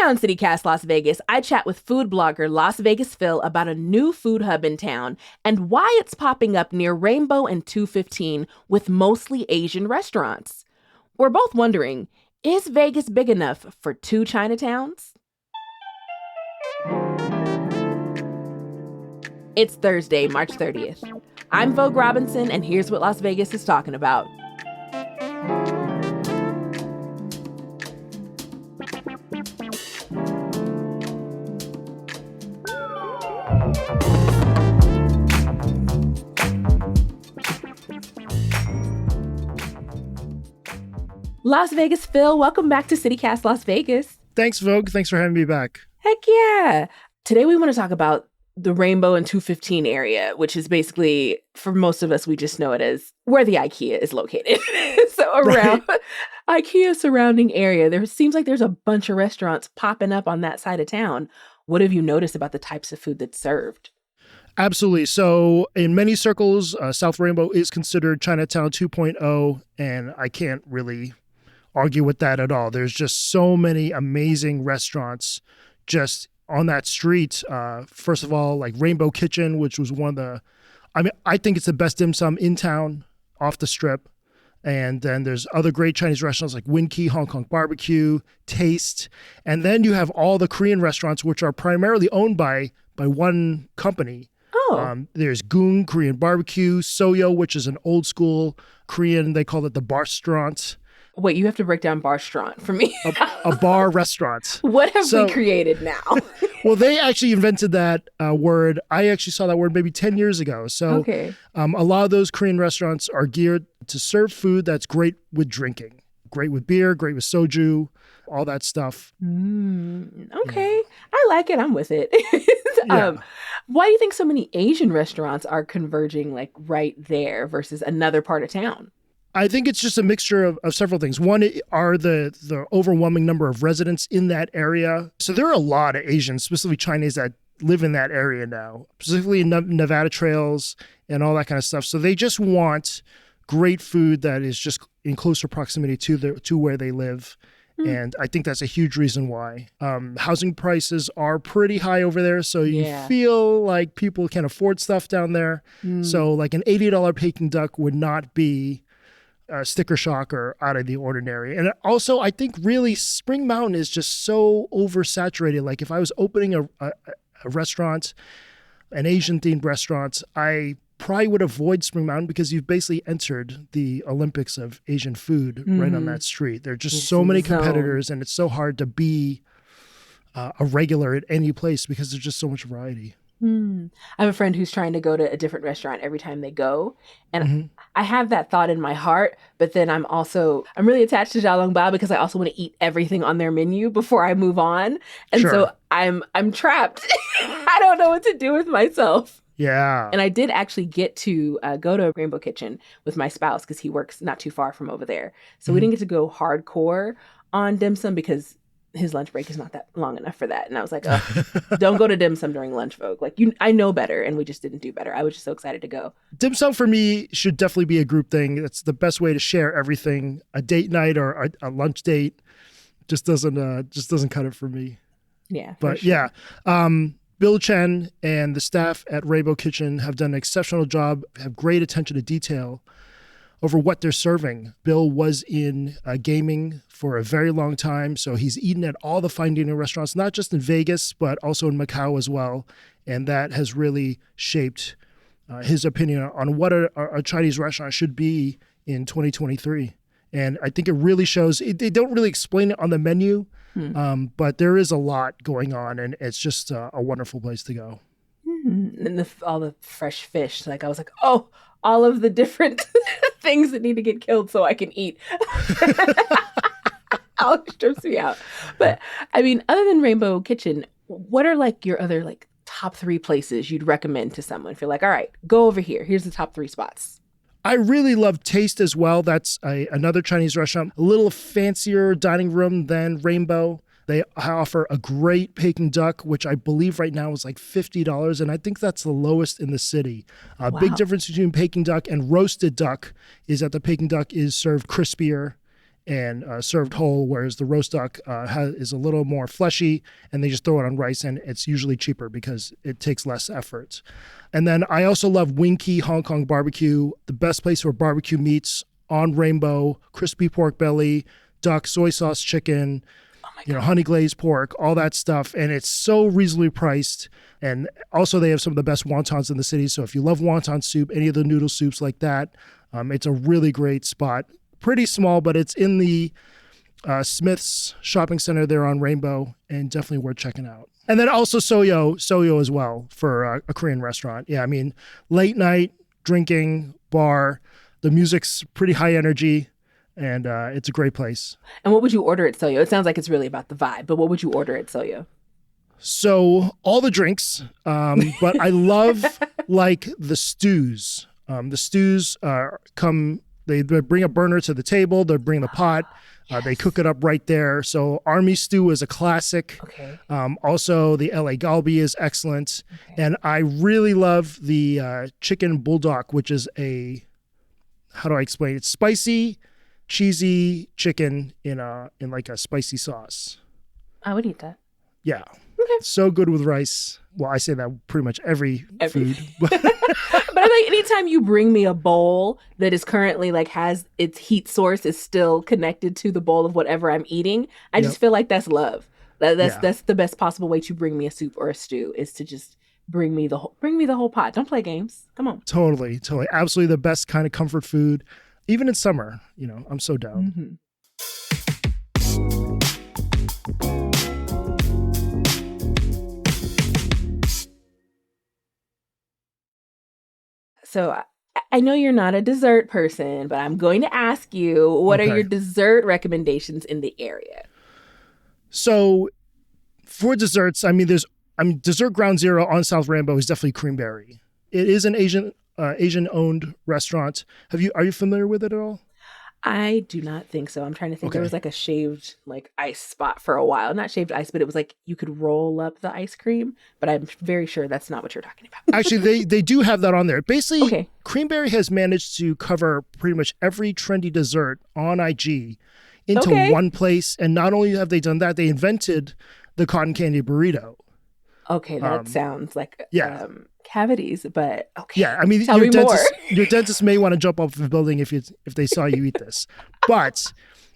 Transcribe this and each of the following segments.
on CityCast Las Vegas, I chat with food blogger Las Vegas Phil about a new food hub in town and why it's popping up near Rainbow and 215 with mostly Asian restaurants. We're both wondering, is Vegas big enough for two Chinatowns? It's Thursday, March 30th. I'm Vogue Robinson, and here's what Las Vegas is talking about. Las Vegas Phil, welcome back to CityCast Las Vegas. Thanks, Vogue. Thanks for having me back. Heck yeah. Today we want to talk about the Rainbow and 215 area, which is basically, for most of us, we just know it as where the IKEA is located. So around IKEA surrounding area, there seems like there's a bunch of restaurants popping up on that side of town. What have you noticed about the types of food that's served? Absolutely. So in many circles, South Rainbow is considered Chinatown 2.0, and I can't really argue with that at all. There's just so many amazing restaurants just on that street. First of all, like Rainbow Kitchen, which was I think it's the best dim sum in town off the strip. And then there's other great Chinese restaurants like Win Key, Hong Kong Barbecue, Taste. And then you have all the Korean restaurants, which are primarily owned by one company. There's Goong Korean Barbecue, Soyo, which is an old school Korean, they call it the bar-straunt. Wait, you have to break down bar-straunt for me. a bar restaurant. What have we created now? Well, they actually invented that word. I actually saw that word maybe 10 years ago. So a lot of those Korean restaurants are geared to serve food that's great with drinking. Great with beer, great with soju, all that stuff. Okay. Yeah. I like it. I'm with it. Why do you think so many Asian restaurants are converging like right there versus another part of town? I think it's just a mixture of several things. One are the overwhelming number of residents in that area. So there are a lot of Asians, specifically Chinese, that live in that area now, specifically in Nevada trails and all that kind of stuff. So they just want great food that is just in closer proximity to where they live. And I think that's a huge reason why. Housing prices are pretty high over there, so you feel like people can afford stuff down there. So like an $80 Peking duck would not be a sticker shock or out of the ordinary. And also, I think really Spring Mountain is just so oversaturated. Like if I was opening a restaurant, an Asian-themed restaurant, I probably would avoid Spring Mountain because you've basically entered the Olympics of Asian food right on that street. There are just so many competitors, and it's so hard to be a regular at any place because there's just so much variety. I have a friend who's trying to go to a different restaurant every time they go. And I have that thought in my heart, but then I'm really attached to Xiaolongbao because I also want to eat everything on their menu before I move on. And so I'm trapped. I don't know what to do with myself. Yeah. And I did actually get to go to Rainbow Kitchen with my spouse because he works not too far from over there. So we didn't get to go hardcore on dim sum because his lunch break is not that long enough for that. And I was like, don't go to dim sum during lunch, Vogue. Like, I know better, and we just didn't do better. I was just so excited to go. Dim sum for me should definitely be a group thing. That's the best way to share everything. A date night or a lunch date just doesn't cut it for me. Yeah. But sure. Bill Chen and the staff at Rainbow Kitchen have done an exceptional job, have great attention to detail over what they're serving. Bill was in gaming for a very long time, so he's eaten at all the fine dining restaurants, not just in Vegas, but also in Macau as well. And that has really shaped his opinion on what a Chinese restaurant should be in 2023. And I think it really shows. They don't really explain it on the menu, but there is a lot going on, and it's just a wonderful place to go. And all the fresh fish. Like I was like, oh, all of the different things that need to get killed so I can eat. All strips me out. But I mean, other than Rainbow Kitchen, what are like your other like top 3 places you'd recommend to someone? If you're like, all right, go over here. Here's the top 3 spots. I really love Taste as well. That's another Chinese restaurant, a little fancier dining room than Rainbow. They offer a great Peking duck, which I believe right now is like $50, and I think that's the lowest in the city. Wow. Big difference between Peking duck and roasted duck is that the Peking duck is served crispier and served whole, whereas the roast duck is a little more fleshy, and they just throw it on rice, and it's usually cheaper because it takes less effort. And then I also love Winky Hong Kong Barbecue, the best place for barbecue meats on Rainbow, crispy pork belly, duck, soy sauce chicken, honey glazed pork, all that stuff. And it's so reasonably priced. And also they have some of the best wontons in the city. So if you love wonton soup, any of the noodle soups like that, it's a really great spot. Pretty small, but it's in the Smith's shopping center there on Rainbow, and definitely worth checking out. And then also Soyo as well for a Korean restaurant. Yeah, I mean, late night drinking bar. The music's pretty high energy, and it's a great place. And what would you order at Soyo? It sounds like it's really about the vibe, but what would you order at Soyo? So all the drinks, but I love like the stews. The stews come. They bring a burner to the table. They bring the pot. Yes. They cook it up right there. So Army stew is a classic. Okay. Also, the LA galbi is excellent. Okay. And I really love the chicken bulldog, which is how do I explain it? It's spicy, cheesy chicken in like a spicy sauce. I would eat that. Yeah. Okay. So good with rice. Well, I say that pretty much every food. But I think anytime you bring me a bowl that is currently like has its heat source is still connected to the bowl of whatever I'm eating, I just feel like that's love. That's the best possible way to bring me a soup or a stew is to just bring me the whole pot. Don't play games. Come on. Totally. Absolutely the best kind of comfort food, even in summer. I'm so down. Mm-hmm. So I know you're not a dessert person, but I'm going to ask you, what are your dessert recommendations in the area? So for desserts, I mean, dessert ground zero on South Rainbow is definitely Creamberry. It is an Asian-owned restaurant. Are you familiar with it at all? I do not think so. I'm trying to think. There was like a shaved like ice spot for a while. Not shaved ice, but it was like you could roll up the ice cream. But I'm very sure that's not what you're talking about. Actually, they do have that on there. Basically, Creamberry has managed to cover pretty much every trendy dessert on IG into one place. And not only have they done that, they invented the cotton candy burrito. Okay, that sounds like cavities, but okay. Yeah, I mean, your dentist may want to jump off the building if they saw you eat this. But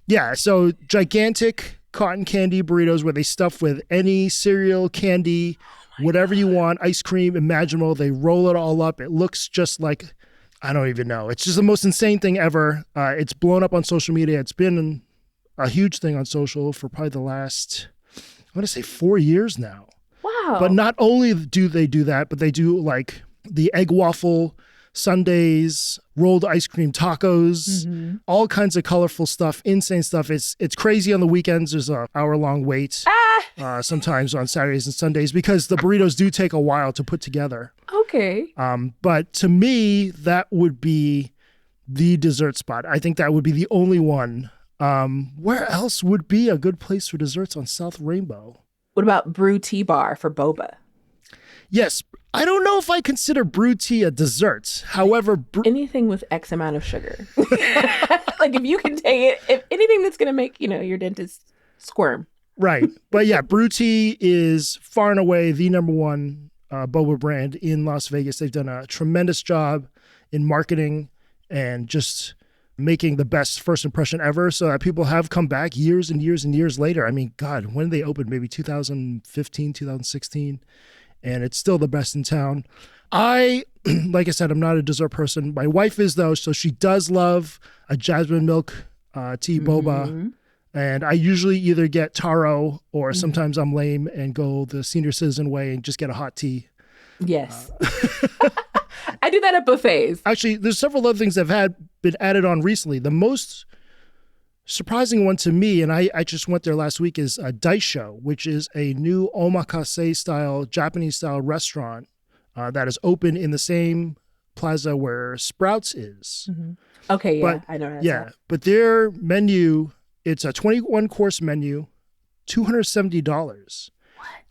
yeah, so gigantic cotton candy burritos where they stuff with any cereal, candy, whatever you want, ice cream, imaginable. They roll it all up. It looks just like, I don't even know. It's just the most insane thing ever. It's blown up on social media. It's been a huge thing on social for probably the last, I want to say 4 years now. Wow. But not only do they do that, but they do like the egg waffle sundaes, rolled ice cream tacos, all kinds of colorful stuff, insane stuff. It's crazy on the weekends. There's an hour-long wait sometimes on Saturdays and Sundays because the burritos do take a while to put together. Okay. But to me, that would be the dessert spot. I think that would be the only one. Where else would be a good place for desserts on South Rainbow? What about Brew Tea Bar for boba? Yes. I don't know if I consider brew tea a dessert. However, anything with X amount of sugar. Like if you can take it, if anything that's going to make, your dentist squirm. Right. But yeah, brew tea is far and away the number one boba brand in Las Vegas. They've done a tremendous job in marketing and just making the best first impression ever so that people have come back years and years and years later. I mean, God, when did they open? Maybe 2015, 2016. And it's still the best in town. Like I said, I'm not a dessert person. My wife is, though, so she does love a jasmine milk tea boba. And I usually either get taro or sometimes I'm lame and go the senior citizen way and just get a hot tea. Yes. I do that at buffets. Actually, there's several other things that have been added on recently. The most surprising one to me, and I just went there last week, is a Daisho, which is a new omakase-style, Japanese-style restaurant that is open in the same plaza where Sprouts is. Okay, yeah, I know. But their menu, it's a 21-course menu, $270.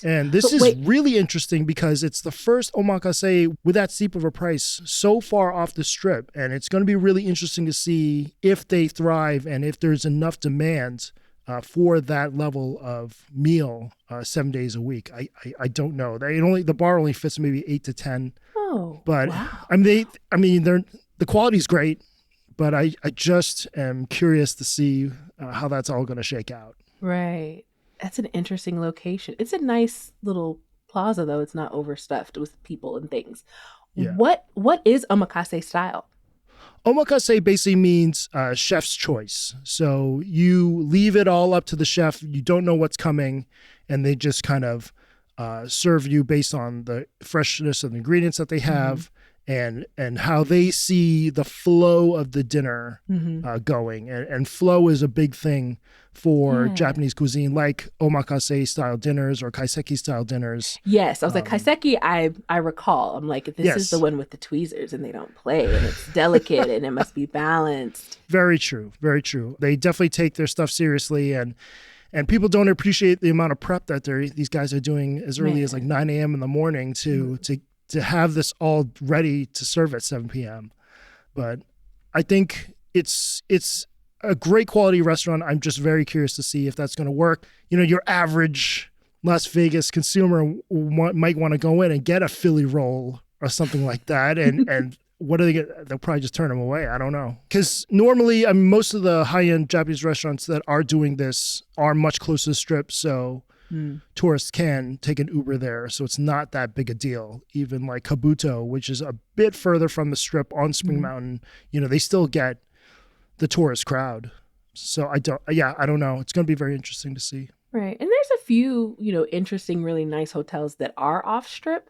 And this But is wait, really interesting because it's the first omakase with that steep of a price so far off the strip. And it's going to be really interesting to see if they thrive and if there's enough demand for that level of meal 7 days a week. I don't know. The bar only fits maybe 8 to 10. oh, But wow. the quality's great, but I just am curious to see how that's all going to shake out. Right. That's an interesting location. It's a nice little plaza, though. It's not overstuffed with people and things. Yeah. What is omakase style? Omakase basically means chef's choice. So you leave it all up to the chef. You don't know what's coming, and they just kind of serve you based on the freshness of the ingredients that they have and how they see the flow of the dinner going. And flow is a big thing for Japanese cuisine, like omakase style dinners or kaiseki style dinners. Yes, I was like kaiseki. I recall. I'm like, this is the one with the tweezers, and they don't play, and it's delicate, and it must be balanced. Very true. Very true. They definitely take their stuff seriously, and people don't appreciate the amount of prep that these guys are doing as early as like 9 a.m. in the morning to have this all ready to serve at 7 p.m. But I think it's a great quality restaurant. I'm just very curious to see if that's going to work. You know, your average Las Vegas consumer might want to go in and get a Philly roll or something like that. And what are they get? They'll probably just turn them away. I don't know. Because normally, most of the high-end Japanese restaurants that are doing this are much closer to the strip. So tourists can take an Uber there. So it's not that big a deal. Even like Kabuto, which is a bit further from the strip on Spring Mountain, they still get the tourist crowd. So I don't know. It's going to be very interesting to see. Right. And there's a few, interesting, really nice hotels that are off strip.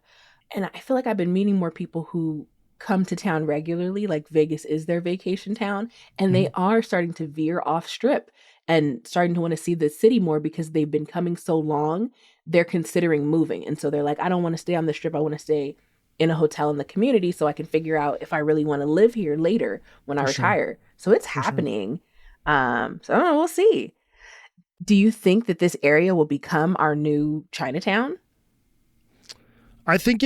And I feel like I've been meeting more people who come to town regularly, like Vegas is their vacation town, and they are starting to veer off strip and starting to want to see the city more because they've been coming so long. They're considering moving. And so they're like, I don't want to stay on the strip. I want to stay in a hotel in the community so I can figure out if I really want to live here later when I retire. So it's happening. So I don't know, we'll see. Do you think that this area will become our new Chinatown? I think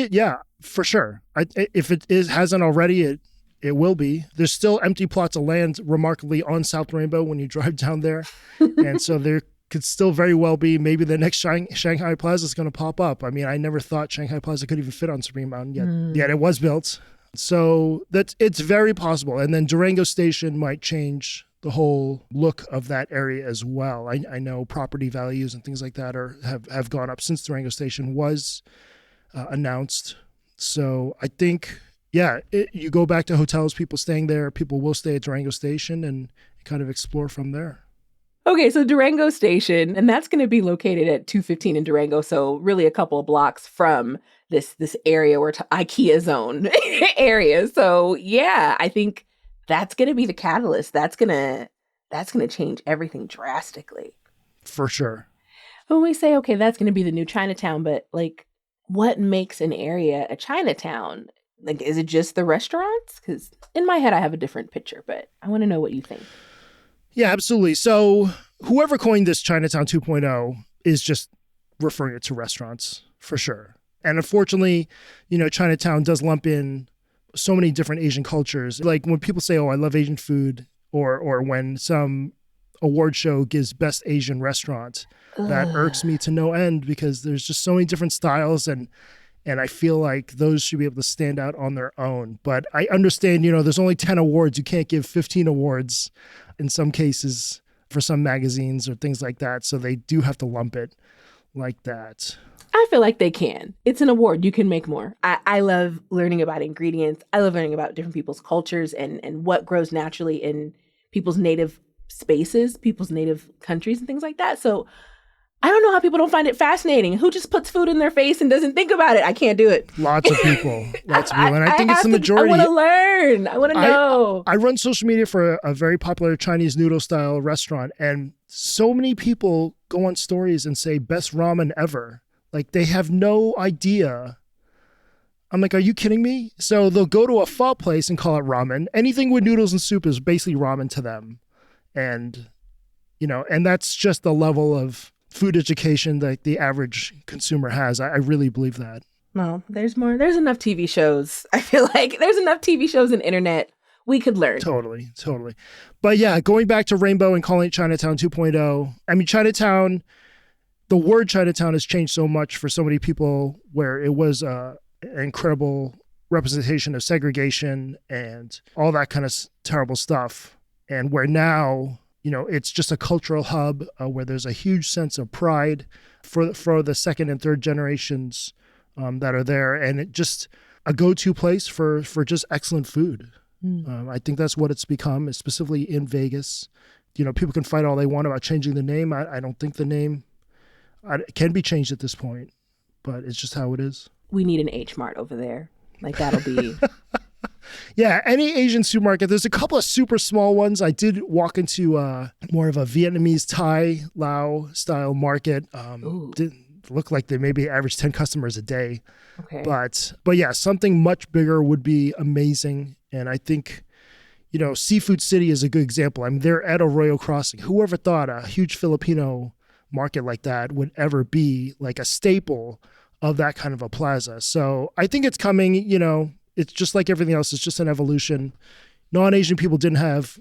for sure. If it hasn't already, it will be. There's still empty plots of land remarkably on South Rainbow when you drive down there. And so there could still very well be maybe the next Shanghai Plaza is going to pop up. I mean, I never thought Shanghai Plaza could even fit on Spring Mountain, yet it was built. So it's very possible. And then Durango Station might change the whole look of that area as well. I know property values and things like that have gone up since Durango Station was announced. So I think, you go back to hotels, people staying there, people will stay at Durango Station and kind of explore from there. Okay, so Durango Station, and that's going to be located at 215 in Durango, so really a couple of blocks from this area or IKEA zone area. So yeah, I think that's going to be the catalyst. That's going to change everything drastically. For sure. When we say, okay, that's going to be the new Chinatown, but like, what makes an area a Chinatown? Like, is it just the restaurants? Because in my head, I have a different picture, but I want to know what you think. Yeah, absolutely. So whoever coined this Chinatown 2.0 is just referring it to restaurants for sure. And unfortunately, Chinatown does lump in so many different Asian cultures. Like when people say, oh, I love Asian food, or when some award show gives best Asian restaurant, that irks me to no end because there's just so many different styles and I feel like those should be able to stand out on their own. But I understand, there's only 10 awards. You can't give 15 awards in some cases for some magazines or things like that. So they do have to lump it like that. I feel like they can. It's an award. You can make more. I love learning about ingredients. I love learning about different people's cultures and what grows naturally in people's native spaces, people's native countries and things like that. So I don't know how people don't find it fascinating. Who just puts food in their face and doesn't think about it? I can't do it. Lots of people. And I think it's the majority. I want to learn. I want to know. I run social media for a very popular Chinese noodle style restaurant. And so many people go on stories and say best ramen ever. Like they have no idea. I'm like, are you kidding me? So they'll go to a pho place and call it ramen. Anything with noodles and soup is basically ramen to them. And, and that's just the level of food education that the average consumer has. I really believe that. Well, there's more. There's enough TV shows. I feel like there's enough TV shows and internet we could learn. Totally. But yeah, going back to Rainbow and calling it Chinatown 2.0, I mean, Chinatown, the word Chinatown has changed so much for so many people, where it was an incredible representation of segregation and all that kind of terrible stuff. And where now, it's just a cultural hub where there's a huge sense of pride for the second and third generations that are there. And it just a go-to place for just excellent food. I think that's what it's become, specifically in Vegas. People can fight all they want about changing the name. I don't think the name can be changed at this point, but it's just how it is. We need an H Mart over there. Like, that'll be... Yeah, any Asian supermarket. There's a couple of super small ones. I did walk into more of a Vietnamese Thai Lao style market. Didn't look like they maybe average 10 customers a day. Okay. But yeah, something much bigger would be amazing. And I think, Seafood City is a good example. I mean, they're at Arroyo Crossing. Whoever thought a huge Filipino market like that would ever be like a staple of that kind of a plaza? So I think it's coming. It's just like everything else. It's just an evolution. Non-Asian people didn't have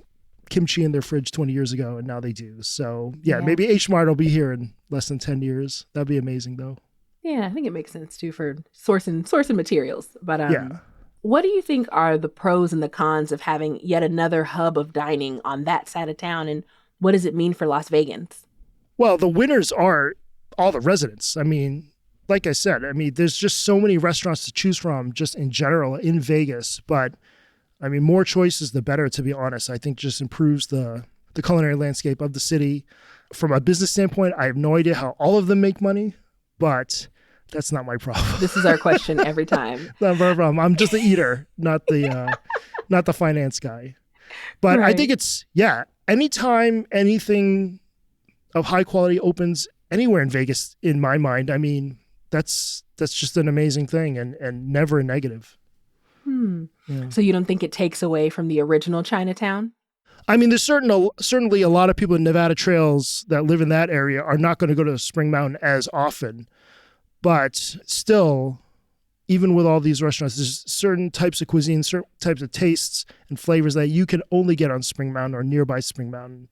kimchi in their fridge 20 years ago, and now they do. So yeah. Maybe H Mart will be here in less than 10 years. That'd be amazing, though. Yeah, I think it makes sense too for sourcing materials. But yeah. What do you think are the pros and the cons of having yet another hub of dining on that side of town, and what does it mean for Las Vegans? Well, the winners are all the residents. I mean, like I said, there's just so many restaurants to choose from just in general in Vegas. But more choices, the better, to be honest. I think just improves the culinary landscape of the city. From a business standpoint, I have no idea how all of them make money, but that's not my problem. This is our question every time. Not my problem. I'm just the eater, not the finance guy. But right. I think it's, anytime anything of high quality opens anywhere in Vegas, in my mind, that's just an amazing thing and never a negative. Yeah. So you don't think it takes away from the original Chinatown? There's certainly a lot of people in Nevada Trails that live in that area are not going to go to Spring Mountain as often. But still, even with all these restaurants, there's certain types of cuisine, certain types of tastes and flavors that you can only get on Spring Mountain or nearby Spring Mountain.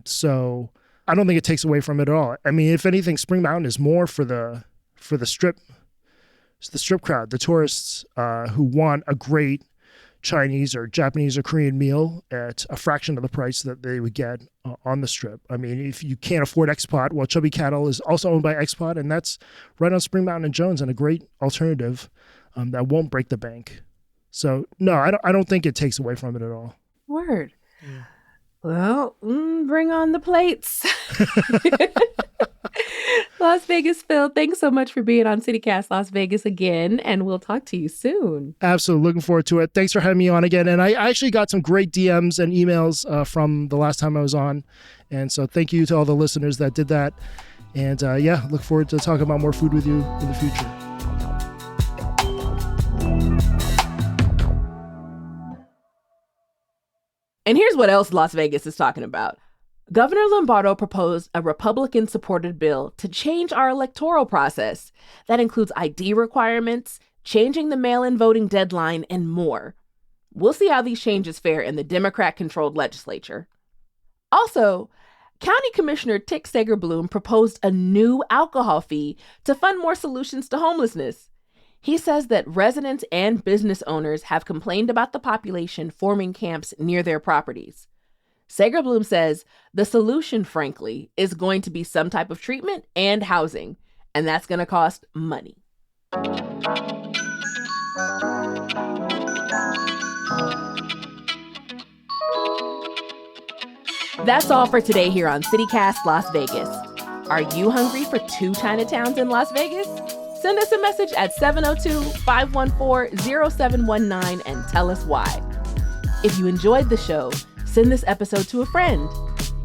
So I don't think it takes away from it at all. If anything, Spring Mountain is more for the strip crowd, the tourists who want a great Chinese or Japanese or Korean meal at a fraction of the price that they would get on the strip. If you can't afford X-Pot, well, Chubby Cattle is also owned by X-Pot, and that's right on Spring Mountain and Jones, and a great alternative that won't break the bank. So no, I don't think it takes away from it at all. Word. Yeah. Well, bring on the plates. Las Vegas Phil, thanks so much for being on CityCast Las Vegas again, and we'll talk to you soon. Absolutely. Looking forward to it. Thanks for having me on again. And I actually got some great DMs and emails from the last time I was on. And so thank you to all the listeners that did that. And look forward to talking about more food with you in the future. And here's what else Las Vegas is talking about. Governor Lombardo proposed a Republican-supported bill to change our electoral process. That includes ID requirements, changing the mail-in voting deadline, and more. We'll see how these changes fare in the Democrat-controlled legislature. Also, County Commissioner Tick Sager-Bloom proposed a new alcohol fee to fund more solutions to homelessness. He says that residents and business owners have complained about the population forming camps near their properties. Sager-Bloom says the solution, frankly, is going to be some type of treatment and housing, and that's going to cost money. That's all for today here on CityCast Las Vegas. Are you hungry for 2 Chinatowns in Las Vegas? Send us a message at 702-514-0719 and tell us why. If you enjoyed the show, send this episode to a friend.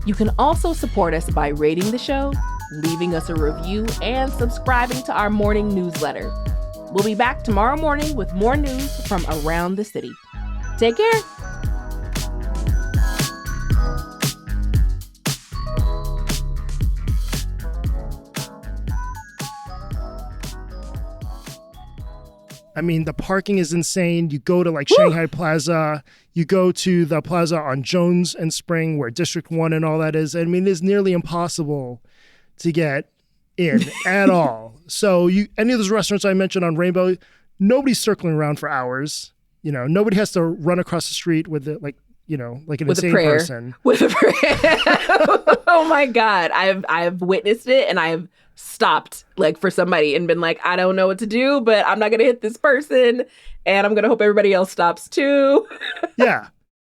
You can also support us by rating the show, leaving us a review, and subscribing to our morning newsletter. We'll be back tomorrow morning with more news from around the city. Take care. I mean, the parking is insane. You go to like Shanghai Plaza, you go to the plaza on Jones and Spring where District 1 and all that is. I mean, it's nearly impossible to get in at all. So any of those restaurants I mentioned on Rainbow, nobody's circling around for hours. You know, nobody has to run across the street with it like an with insane a prayer. person. With a prayer. Oh my God. I've witnessed it, and I've stopped like for somebody and been like, I don't know what to do, but I'm not going to hit this person, and I'm going to hope everybody else stops too. Yeah.